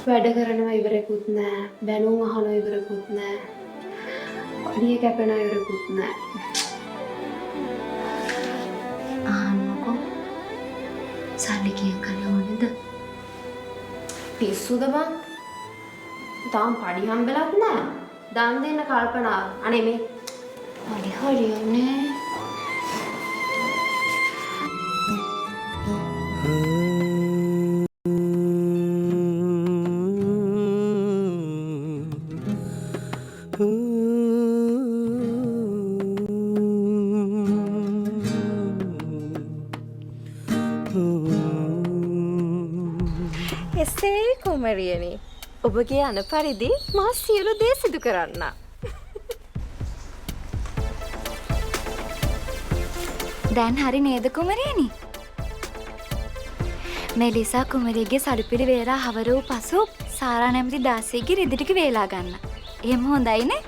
වැඩ කරනවා ඉවරෙකුත් නෑ. බැනුම් අහනවා ඉවරෙකුත් නෑ. අඩිය කැපෙනවා ඉවරෙකුත් නෑ. අහන්නකෝ. සල්ලි කියෙන් කන්න ඕනේද? පිස්සුද බං? තාම පඩි හම්බෙලත් නෑ. දන් දෙන්න කල්පනා. අනේ මේ හරියන්නේ. එසේ කුමරියනි ඔබගේ අන පරිදි මා සියලු දේ සිදු කරන්න. දැන් හරි නේද කුමරියනි? මෙලිසා කුමරියගේ සළුපිලි වේලා හවර වූ පසු සාරා නැමැති දාසියගේ රිදි ටික වේලා ගන්න. එහෙම හොඳයිනේ?